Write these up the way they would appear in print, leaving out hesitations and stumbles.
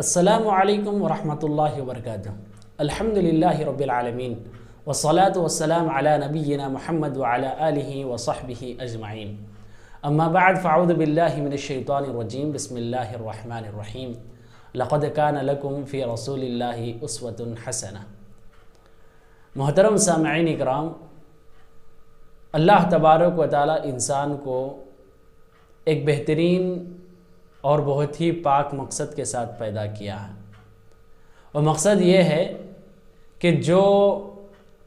السلام علیکم ورحمۃ اللہ وبرکاتہ۔ الحمدللہ رب العالمین والصلاة والسلام علی نبینا محمد وعلی آلہ وصحبہ اجمعین، اما بعد فاعوذ باللہ من الشیطان الرجیم، بسم اللہ الرحمن الرحیم۔ لقد کان لکم فی رسول اللہ اسوۃ حسنہ۔ محترم سامعین اکرام، اللہ تبارک و تعالی انسان کو ایک بہترین اور بہت ہی پاک مقصد کے ساتھ پیدا کیا ہے، اور مقصد یہ ہے کہ جو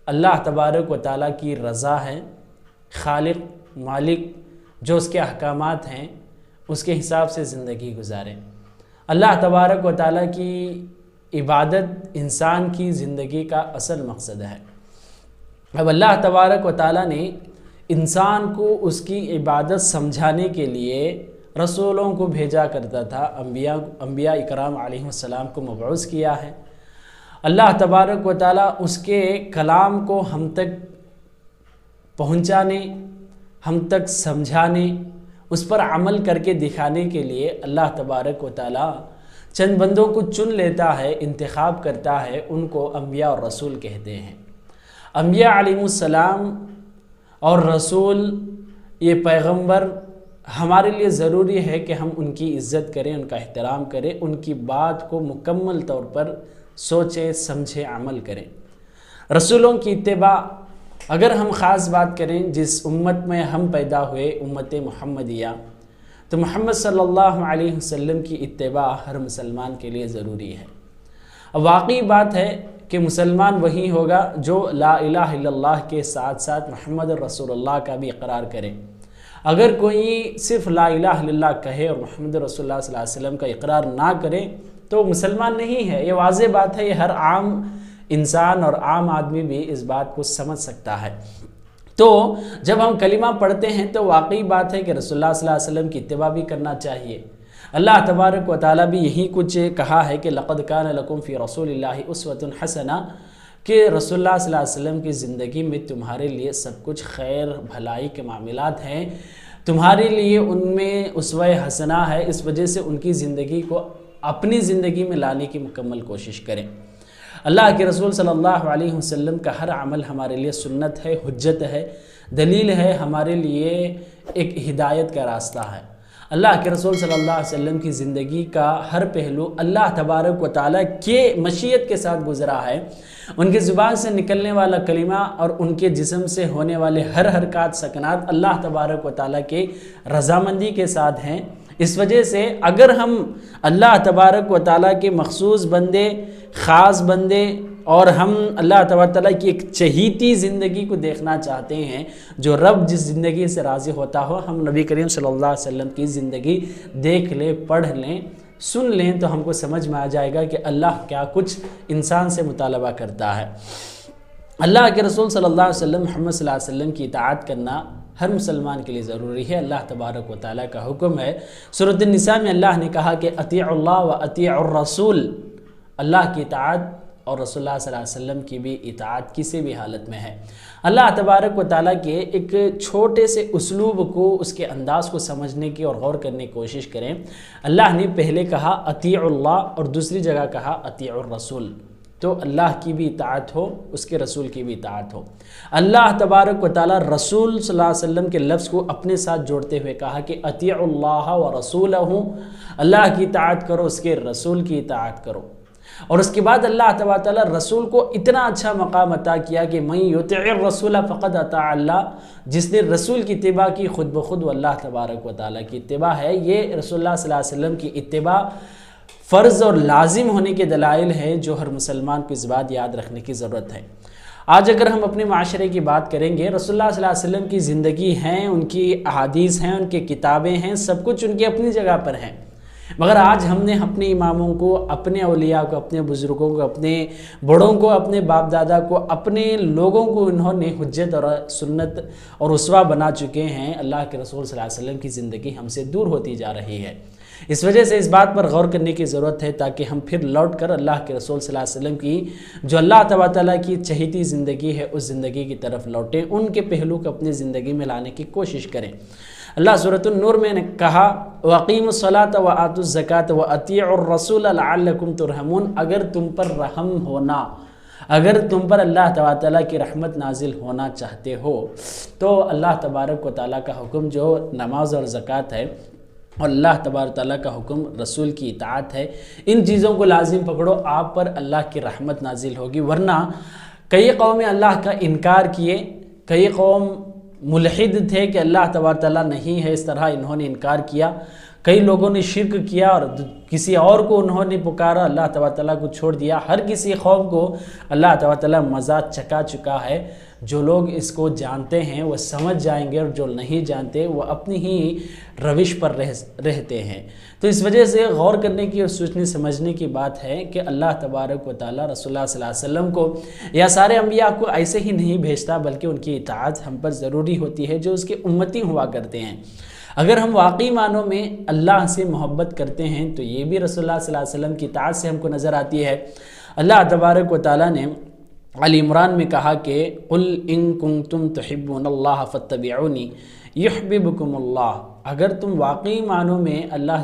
اللہ تبارک و تعالیٰ کی رضا ہے، خالق مالک جو اس کے احکامات ہیں اس کے حساب سے زندگی گزاریں۔ اللہ تبارک و تعالیٰ کی عبادت انسان کی زندگی کا اصل مقصد ہے۔ اب اللہ تبارک و تعالیٰ نے انسان کو اس کی عبادت سمجھانے کے لیے رسولوں کو بھیجا کرتا تھا، انبیاء اکرام علیہ السلام کو مبعوث کیا ہے۔ اللہ تبارک و تعالیٰ اس کے کلام کو ہم تک پہنچانے، ہم تک سمجھانے، اس پر عمل کر کے دکھانے کے لیے اللہ تبارک و تعالیٰ چند بندوں کو چن لیتا ہے، انتخاب کرتا ہے، ان کو انبیاء اور رسول کہتے ہیں۔ انبیاء علیہ السلام اور رسول، یہ پیغمبر، ہمارے لیے ضروری ہے کہ ہم ان کی عزت کریں، ان کا احترام کریں، ان کی بات کو مکمل طور پر سوچیں، سمجھیں، عمل کریں۔ رسولوں کی اتباع، اگر ہم خاص بات کریں جس امت میں ہم پیدا ہوئے، امت محمدیہ، تو محمد صلی اللہ علیہ وسلم کی اتباع ہر مسلمان کے لیے ضروری ہے۔ اب واقعی بات ہے کہ مسلمان وہی ہوگا جو لا الہ الا اللہ کے ساتھ ساتھ محمد رسول اللہ کا بھی اقرار کرے۔ اگر کوئی صرف لا الہ الا اللہ کہے اور محمد رسول اللہ صلی اللہ علیہ وسلم کا اقرار نہ کرے تو مسلمان نہیں ہے۔ یہ واضح بات ہے، یہ ہر عام انسان اور عام آدمی بھی اس بات کو سمجھ سکتا ہے۔ تو جب ہم کلمہ پڑھتے ہیں تو واقعی بات ہے کہ رسول اللہ صلی اللہ علیہ وسلم کی اتباع بھی کرنا چاہیے۔ اللہ تبارک و تعالیٰ بھی یہی کچھ کہا ہے کہ لقد کان لکم فی رسول اللہ اسوۃ حسنہ، کہ رسول اللہ صلی اللہ علیہ وسلم کی زندگی میں تمہارے لیے سب کچھ خیر بھلائی کے معاملات ہیں، تمہارے لیے ان میں اسوہ حسنہ ہے، اس وجہ سے ان کی زندگی کو اپنی زندگی میں لانے کی مکمل کوشش کریں۔ اللہ کے رسول صلی اللہ علیہ وسلم کا ہر عمل ہمارے لیے سنت ہے، حجت ہے، دلیل ہے، ہمارے لیے ایک ہدایت کا راستہ ہے۔ اللہ کے رسول صلی اللہ علیہ وسلم کی زندگی کا ہر پہلو اللہ تبارک و تعالیٰ کے مشیت کے ساتھ گزرا ہے۔ ان کی زبان سے نکلنے والا کلمہ اور ان کے جسم سے ہونے والے ہر حرکات سکنات اللہ تبارک و تعالیٰ کے رضامندی کے ساتھ ہیں۔ اس وجہ سے اگر ہم اللہ تبارک و تعالیٰ کے مخصوص بندے، خاص بندے، اور ہم اللہ تبارک و تعالیٰ کی ایک چہیتی زندگی کو دیکھنا چاہتے ہیں، جو رب جس زندگی سے راضی ہوتا ہو، ہم نبی کریم صلی اللہ علیہ وسلم کی زندگی دیکھ لیں، پڑھ لیں، سن لیں تو ہم کو سمجھ میں آ جائے گا کہ اللہ کیا کچھ انسان سے مطالبہ کرتا ہے۔ اللہ کے رسول صلی اللہ علیہ وسلم، محمد صلی اللہ علیہ وسلم کی اطاعت کرنا ہر مسلمان کے لیے ضروری ہے۔ اللہ تبارک و تعالیٰ کا حکم ہے، سورۃ النساء میں اللہ نے کہا کہ اطیعوا اللہ و اطیعوا الرسول، اللہ کی اطاعت اور رسول اللہ صلی اللہ علیہ وسلم کی بھی اطاعت کسی بھی حالت میں ہے۔ اللہ تبارک و تعالیٰ کے ایک چھوٹے سے اسلوب کو، اس کے انداز کو سمجھنے کی اور غور کرنے کی کوشش کریں۔ اللہ نے پہلے کہا اطیعوا اللہ اور دوسری جگہ کہا اطیعوا الرسول، تو اللہ کی بھی اطاعت ہو، اس کے رسول کی بھی اطاعت ہو۔ اللہ تبارک و تعالیٰ رسول صلی اللہ علیہ وسلم کے لفظ کو اپنے ساتھ جوڑتے ہوئے کہا کہ اطیعوا اللہ و رسولہ، اللہ کی اطاعت کرو، اس کے رسول کی اطاعت کرو۔ اور اس کے بعد اللہ تبارک و تعالیٰ رسول کو اتنا اچھا مقام عطا کیا کہ من یطع الرسول فقد اطاع اللہ، جس نے رسول کی اتباع کی خود بخود وہ اللہ تبارک و تعالیٰ کی اتباع ہے۔ یہ رسول اللہ صلی اللہ علیہ وسلم کی اتباع فرض اور لازم ہونے کے دلائل ہیں جو ہر مسلمان کو اس بات یاد رکھنے کی ضرورت ہے۔ آج اگر ہم اپنے معاشرے کی بات کریں گے، رسول اللہ صلی اللہ علیہ وسلم کی زندگی ہیں، ان کی احادیث ہیں، ان کی کتابیں ہیں، سب کچھ ان کی اپنی جگہ پر ہیں، مگر آج ہم نے اپنے اماموں کو، اپنے اولیاء کو، اپنے بزرگوں کو، اپنے بڑوں کو، اپنے باپ دادا کو، اپنے لوگوں کو انہوں نے حجت اور سنت اور اسوہ بنا چکے ہیں۔ اللہ کے رسول صلی اللہ علیہ وسلم کی زندگی ہم سے دور ہوتی جا رہی ہے۔ اس وجہ سے اس بات پر غور کرنے کی ضرورت ہے تاکہ ہم پھر لوٹ کر اللہ کے رسول صلی اللہ علیہ وسلم کی جو اللہ تبارک تعالیٰ کی چہیتی زندگی ہے اس زندگی کی طرف لوٹیں، ان کے پہلو کو اپنی زندگی میں لانے کی کوشش کریں۔ اللہ سورۃ النور میں نے کہا وَأَقِيمُوا الصَّلَاةَ وَآتُوا الزَّكَاةَ وَأَطِيعُوا الرَّسُولَ لَعَلَّكُمْ تُرْحَمُونَ، اگر تم پر رحم ہونا، اگر تم پر اللہ تبارک تعالیٰ کی رحمت نازل ہونا چاہتے ہو تو اللہ تبارک و تعالیٰ کا حکم جو نماز اور زکوٰۃ ہے اور اللہ تبارک تعالیٰ کا حکم رسول کی اطاعت ہے، ان چیزوں کو لازم پکڑو، آپ پر اللہ کی رحمت نازل ہوگی۔ ورنہ کئی قومیں اللہ کا انکار کیے، کئی قوم ملحد تھے کہ اللہ تبارک تعالیٰ نہیں ہے، اس طرح انہوں نے انکار کیا، کئی لوگوں نے شرک کیا اور کسی اور کو انہوں نے پکارا، اللہ تبارک تعالیٰ کو چھوڑ دیا۔ ہر کسی قوم کو اللہ تبارک تعالیٰ مزہ چکا چکا ہے۔ جو لوگ اس کو جانتے ہیں وہ سمجھ جائیں گے، اور جو نہیں جانتے وہ اپنی ہی روش پر رہتے ہیں۔ تو اس وجہ سے غور کرنے کی اور سوچنے سمجھنے کی بات ہے کہ اللہ تبارک و تعالیٰ رسول اللہ صلی اللہ علیہ وسلم کو یا سارے انبیاء کو ایسے ہی نہیں بھیجتا، بلکہ ان کی اطاعت ہم پر ضروری ہوتی ہے جو اس کے امتی ہوا کرتے ہیں۔ اگر ہم واقعی معنوں میں اللہ سے محبت کرتے ہیں تو یہ بھی رسول اللہ صلی اللہ علیہ وسلم کی اطاعت سے ہم کو نظر آتی ہے۔ اللہ تبارک و تعالیٰ نے علی عمران میں کہا کہ قُلْ إِن كُنتُمْ تُحِبُّونَ اللَّهَ فَاتَّبِعُونِي يُحْبِبْكُمُ اللَّهُ، اگر تم واقعی معنوں میں اللہ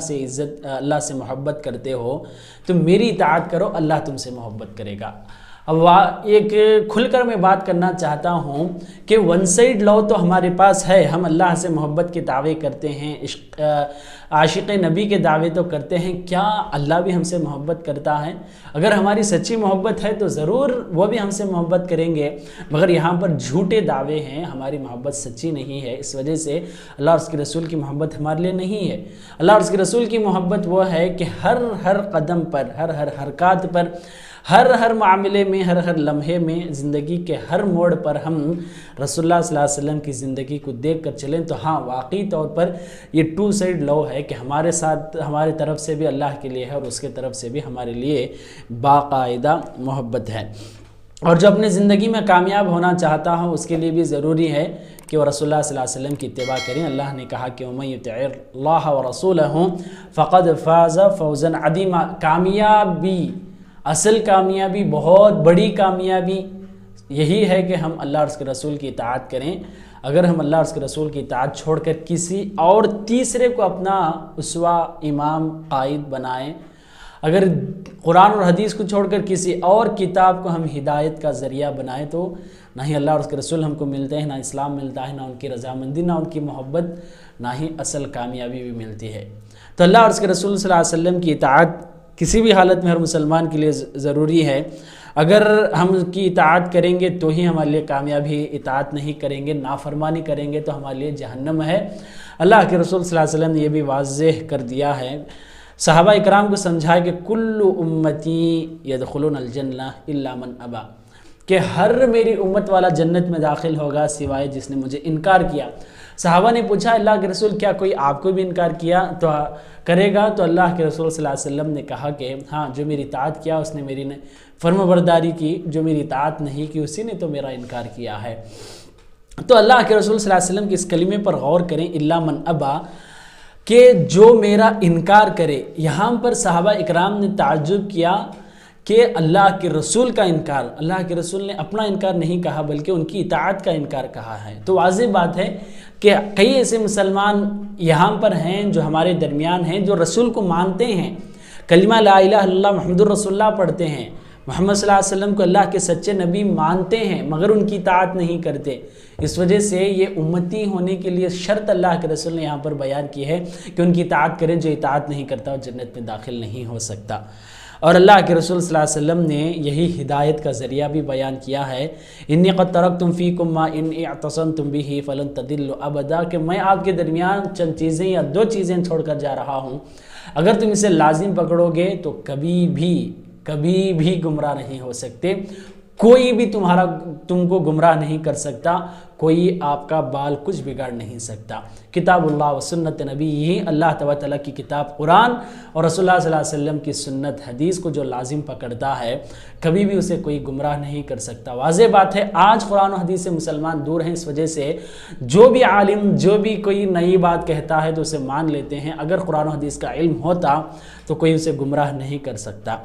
سے محبت کرتے ہو تو میری اطاعت کرو، اللہ تم سے محبت کرے گا۔ اب ایک کھل کر میں بات کرنا چاہتا ہوں کہ ون سائیڈ لو تو ہمارے پاس ہے، ہم اللہ سے محبت کے دعوے کرتے ہیں، عاشق نبی کے دعوے تو کرتے ہیں، کیا اللہ بھی ہم سے محبت کرتا ہے؟ اگر ہماری سچی محبت ہے تو ضرور وہ بھی ہم سے محبت کریں گے، مگر یہاں پر جھوٹے دعوے ہیں، ہماری محبت سچی نہیں ہے۔ اس وجہ سے اللہ اور اس کے رسول کی محبت ہمارے لیے نہیں ہے۔ اللہ اور اس کے رسول کی محبت وہ ہے کہ ہر قدم پر، ہر حرکات پر، ہر معاملے میں، ہر لمحے میں، زندگی کے ہر موڑ پر ہم رسول اللہ صلی اللہ علیہ وسلم کی زندگی کو دیکھ کر چلیں تو ہاں واقعی طور پر یہ ٹو سائیڈ لو ہے کہ ہمارے ساتھ، ہمارے طرف سے بھی اللہ کے لیے ہے اور اس کے طرف سے بھی ہمارے لیے باقاعدہ محبت ہے۔ اور جو اپنے زندگی میں کامیاب ہونا چاہتا ہوں اس کے لیے بھی ضروری ہے کہ وہ رسول اللہ صلی اللہ علیہ وسلم کی اتباع کریں۔ اللہ نے کہا کہ وَمَن يُطِعِ اللَّهَ وَرَسُولَهُ فَقَدْ فَازَ فَوْزًا عَظِيمًا، کامیابی، اصل کامیابی، بہت بڑی کامیابی یہی ہے کہ ہم اللہ اور اس کے رسول کی اطاعت کریں۔ اگر ہم اللہ اور اس کے رسول کی اطاعت چھوڑ کر کسی اور تیسرے کو اپنا اسوہ، امام، قائد بنائیں، اگر قرآن اور حدیث کو چھوڑ کر کسی اور کتاب کو ہم ہدایت کا ذریعہ بنائیں تو نہ ہی اللہ اور اس کے رسول ہم کو ملتے ہیں، نہ اسلام ملتا ہے، نہ ان کی رضامندی، نہ ان کی محبت، نہ ہی اصل کامیابی بھی ملتی ہے۔ تو اللہ اور اس کے رسول صلی اللہ علیہ وسلم کی اطاعت کسی بھی حالت میں ہر مسلمان کے لیے ضروری ہے۔ اگر ہم کی اطاعت کریں گے تو ہی ہمارے لیے کامیابی، اطاعت نہیں کریں گے، نافرمانی کریں گے تو ہمارے لیے جہنم ہے۔ اللہ کے رسول صلی اللہ علیہ وسلم نے یہ بھی واضح کر دیا ہے، صحابہ اکرام کو سمجھایا کہ کل امتی یدخلون الجنہ الا من ابا، کہ ہر میری امت والا جنت میں داخل ہوگا سوائے جس نے مجھے انکار کیا۔ صحابہ نے پوچھا اللہ کے رسول کیا کوئی آپ کو بھی انکار کیا تو کرے گا؟ تو اللہ کے رسول صلی اللہ علیہ وسلم نے کہا کہ ہاں، جو میری اطاعت کیا اس نے میری فرما برداری کی، جو میری اطاعت نہیں کی اسی نے تو میرا انکار کیا ہے۔ تو اللہ کے رسول صلی اللہ علیہ وسلم کے اس کلمے پر غور کریں، الا من ابا، کہ جو میرا انکار کرے۔ یہاں پر صحابہ اکرام نے تعجب کیا کہ اللہ کے رسول کا انکار، اللہ کے رسول نے اپنا انکار نہیں کہا بلکہ ان کی اطاعت کا انکار کہا ہے۔ تو واضح بات ہے کہ کئی ایسے مسلمان یہاں پر ہیں جو ہمارے درمیان ہیں، جو رسول کو مانتے ہیں، کلمہ لا الہ الا اللہ محمد الرسول اللہ پڑھتے ہیں، محمد صلی اللہ علیہ وسلم کو اللہ کے سچے نبی مانتے ہیں، مگر ان کی اطاعت نہیں کرتے۔ اس وجہ سے یہ امتی ہونے کے لیے شرط اللہ کے رسول نے یہاں پر بیان کی ہے کہ ان کی اطاعت کریں، جو اطاعت نہیں کرتا وہ جنت میں داخل نہیں ہو سکتا۔ اور اللہ کے رسول صلی اللہ علیہ وسلم نے یہی ہدایت کا ذریعہ بھی بیان کیا ہے، انی قد ترکتم فیکم ما ان اعتصمتم به فلن تضلوا ابدا، کہ میں آپ کے درمیان چند چیزیں یا دو چیزیں چھوڑ کر جا رہا ہوں، اگر تم اسے لازم پکڑو گے تو کبھی بھی گمراہ نہیں ہو سکتے۔ کوئی بھی تم کو گمراہ نہیں کر سکتا، کوئی آپ کا بال کچھ بگاڑ نہیں سکتا۔ کتاب اللہ و سنت نبی، یہی اللہ تعالیٰ کی کتاب قرآن اور رسول اللہ صلی اللہ علیہ وسلم کی سنت حدیث کو جو لازم پکڑتا ہے کبھی بھی اسے کوئی گمراہ نہیں کر سکتا۔ واضح بات ہے آج قرآن و حدیث سے مسلمان دور ہیں، اس وجہ سے جو بھی عالم جو بھی کوئی نئی بات کہتا ہے تو اسے مان لیتے ہیں۔ اگر قرآن و حدیث کا علم ہوتا تو کوئی اسے گمراہ نہیں کر سکتا۔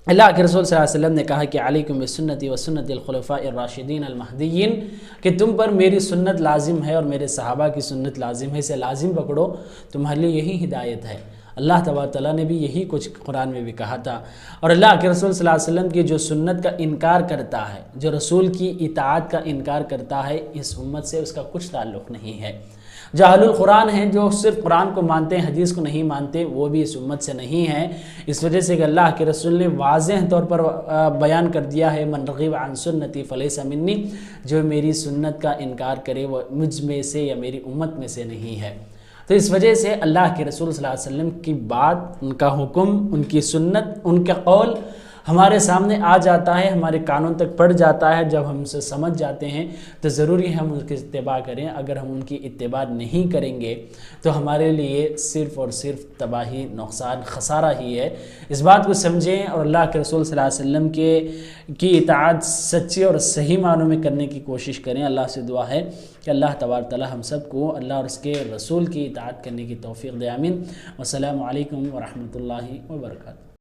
اللہ کے رسول صلی اللہ علیہ وسلم نے کہا کہ علیکم بسنتی و سنت الخلفاء الراشدین المہدیین، کہ تم پر میری سنت لازم ہے اور میرے صحابہ کی سنت لازم ہے، اسے لازم پکڑو، تمہارے لیے یہی ہدایت ہے۔ اللہ تعالیٰ نے بھی یہی کچھ قرآن میں بھی کہا تھا۔ اور اللہ کے رسول صلی اللہ علیہ وسلم کی جو سنت کا انکار کرتا ہے، جو رسول کی اطاعت کا انکار کرتا ہے، اس امت سے اس کا کچھ تعلق نہیں ہے۔ جو اہل القرآن ہیں، جو صرف قرآن کو مانتے ہیں حدیث کو نہیں مانتے، وہ بھی اس امت سے نہیں ہیں۔ اس وجہ سے کہ اللہ کے رسول نے واضح طور پر بیان کر دیا ہے، من رغب عن سنتی فلیس منی، جو میری سنت کا انکار کرے وہ مجھ میں سے یا میری امت میں سے نہیں ہے۔ تو اس وجہ سے اللہ کے رسول صلی اللہ علیہ وسلم کی بات، ان کا حکم، ان کی سنت، ان کا قول ہمارے سامنے آ جاتا ہے، ہمارے کانوں تک پڑ جاتا ہے۔ جب ہم اسے سمجھ جاتے ہیں تو ضروری ہے ہم اس کی اتباع کریں۔ اگر ہم ان کی اتباع نہیں کریں گے تو ہمارے لیے صرف اور صرف تباہی، نقصان، خسارہ ہی ہے۔ اس بات کو سمجھیں اور اللہ کے رسول صلی اللہ علیہ وسلم کی اطاعت سچی اور صحیح معنوں میں کرنے کی کوشش کریں۔ اللہ سے دعا ہے کہ اللہ تبارک تعالی ہم سب کو اللہ اور اس کے رسول کی اطاعت کرنے کی توفیق دے، آمین۔ والسلام علیکم ورحمۃ اللہ وبرکاتہ۔